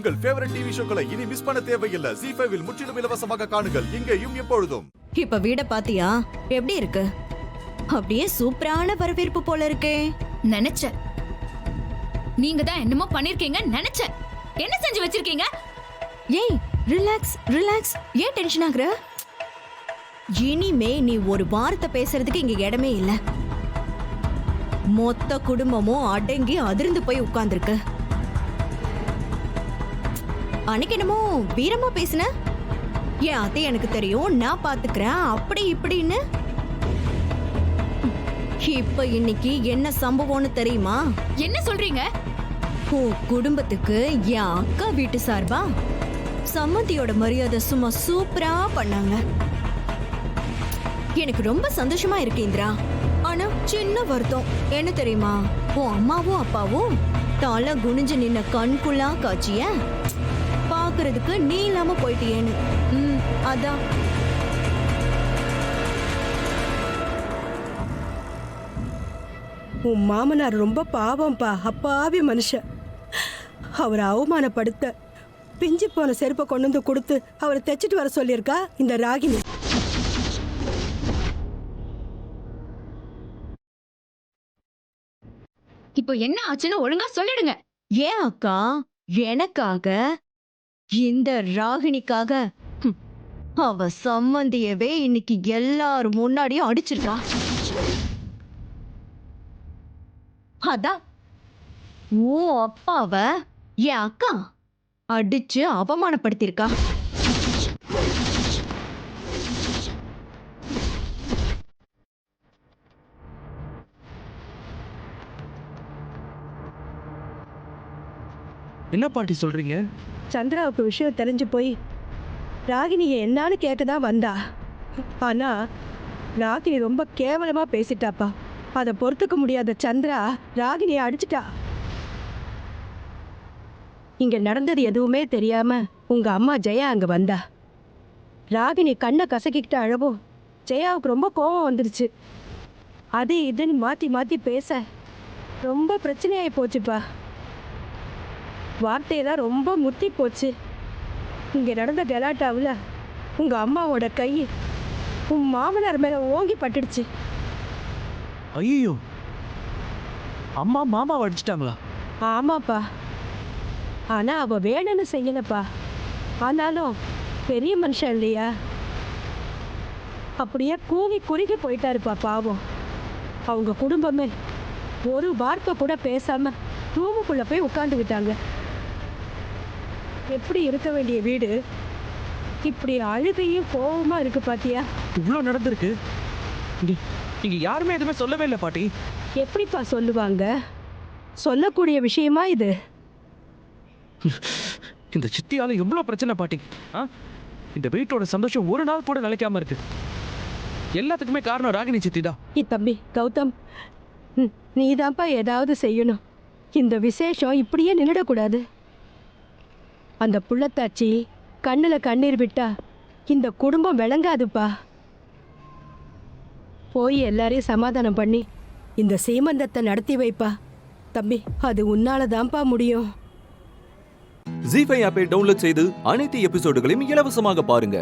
உங்கள் favourite TV ஷோக்களை இனி miss பண்ண தேவையில்லை. ZEE5 இல் முற்றிலும் இலவசமாக காணுங்கள், இங்கேயும் எப்பொழுதும். இப்ப வீட பாத்தியா? எப்படி இருக்கு? அப்படியே சூப்பரான வரவேற்பு போல இருக்கே. நினைச்சேன் நீங்க தான் என்னமோ பண்ணிருக்கீங்க. நினைச்சேன். என்ன செஞ்சு வச்சிருக்கீங்க? ஏய் ரிலாக்ஸ் ரிலாக்ஸ். ஏன் டென்ஷன் ஆகுற? இனிமே நீ ஒரு வார்த்தை பேசுறதுக்கு இங்க இடமே இல்ல. மொத்த குடும்பமும் அடங்கி அதிர்ந்து போய் உட்கார்ந்துருக்கு. அன்னைக்கு என்னமோ வீரமா பேசுன. ஏன் அத்தை எனக்கு தெரியும், நான் பாத்துக்கிறேன் அப்படி இப்படின்னு. இப்ப இன்னைக்கு என்ன சம்பவம்னு தெரியுமா? என்ன சொல்றீங்க? உன் குடும்பத்துக்கு என் அக்கா வீட்டு சார்பா சம்மந்தியோட மரியாதை சும்மா சூப்பரா பண்ணாங்க. எனக்கு ரொம்ப சந்தோஷமா இருக்கு இந்திரா. ஆனா சின்ன வருத்தம் என்ன தெரியுமா? உன் அம்மாவும் அப்பாவும் தலை குனிஞ்சு நின்ன கண்குள்ளா காட்சிய பாக்குறதுக்கு நீ இல்லாம போயிட்டியேன்னு. அதான். உன் மாமனார் ரொம்ப பாவம்பா, அப்பாவி மனுஷன். அவரை அவமானப்படுத்த பிஞ்சு போன செருப்பை கொண்டு வந்து கொடுத்து அவரை தைச்சிட்டு வர சொல்லியிருக்கா இந்த ராகினி. இப்போ என்ன ஆச்சுன்னு ஒழுங்கா சொல்லிடுங்க. ஏன் அக்கா, எனக்காக இந்த ராகினிக்காக அவ சம்மந்தியவே இன்னைக்கு எல்லாரும் முன்னாடியும் அடிச்சிருக்கா. அதான் உன் அப்பாவ என் அக்கா அடிச்சு அவமானப்படுத்திருக்கா. என்ன பாட்டி சொல்றீங்க? சந்திராவுக்கு விஷயம் தெரிஞ்சு போய் ராகினியை என்னான்னு கேட்டுதான் வந்தா. ஆனா ராகினி ரொம்ப கேவலமா பேசிட்டாப்பா. அதை பொறுத்துக்க முடியாத சந்திரா ராகினியை அடிச்சிட்டா. இங்க நடந்தது எதுவுமே தெரியாம உங்க அம்மா ஜெயா அங்க வந்தா. ராகினி கண்ணை கசக்கிக்கிட்டு அழவும் ஜெயாவுக்கு ரொம்ப கோபம் வந்துருச்சு. அது இதுன்னு மாத்தி மாத்தி பேச ரொம்ப பிரச்சனையாகி போச்சுப்பா. வார்த்தையெல்லாம் ரொம்ப முத்தி போச்சு. இங்கே நடந்த கலாட்டாவில் உங்கள் அம்மாவோட கை உன் மாமனார் மேலே ஓங்கி பட்டுடுச்சு. ஐயோ, அம்மா மாமாவை அடிச்சிட்டாங்களா? ஆமாப்பா. ஆனால் அவள் வேணும்னு செய்யலப்பா. ஆனாலும் பெரிய மனுஷன் இல்லையா, அப்படியே கூவி குறுகி போயிட்டாருப்பா பாவம். அவங்க குடும்பமே ஒரு வார்த்தை கூட பேசாமல் ரூமுக்குள்ளே போய் உட்காந்துக்கிட்டாங்க. எப்படி இருக்க வேண்டிய வீடு இப்படி அழுகையும் கோபமா இருக்கு பாத்தியா? இவ்வளோ நடந்திருக்கு, இங்க யாருமே எதுவுமே சொல்லவே இல்லை பாட்டி. எப்படிப்பா சொல்லுவாங்க? சொல்லக்கூடிய விஷயமா இது? இந்த சித்தியால எவ்வளோ பிரச்சனை பாட்டி. இந்த வீட்டோட சந்தோஷம் ஒரு நாள் கூட நிலைக்காம இருக்கு. எல்லாத்துக்குமே காரணம் ராகினி சித்தி தான். தம்பி கௌதம், நீதான்ப்பா ஏதாவது செய்யணும். இந்த விசேஷம் இப்படியே நின்றுடக்கூடாது. அந்த புள்ளத்தாச்சி கண்ணில் கண்ணீர் விட்டா இந்த குடும்பம் விளங்காதுப்பா. போய் எல்லாரையும் சமாதானம் பண்ணி இந்த சீமந்தத்தை நடத்தி வைப்பா. தம்பி, அது உன்னால தான்ப்பா முடியும். ZEE5 ஆப்பை டவுன்லோட் செய்து அனைத்து எபிசோடுகளையும் இலவசமாக பாருங்க.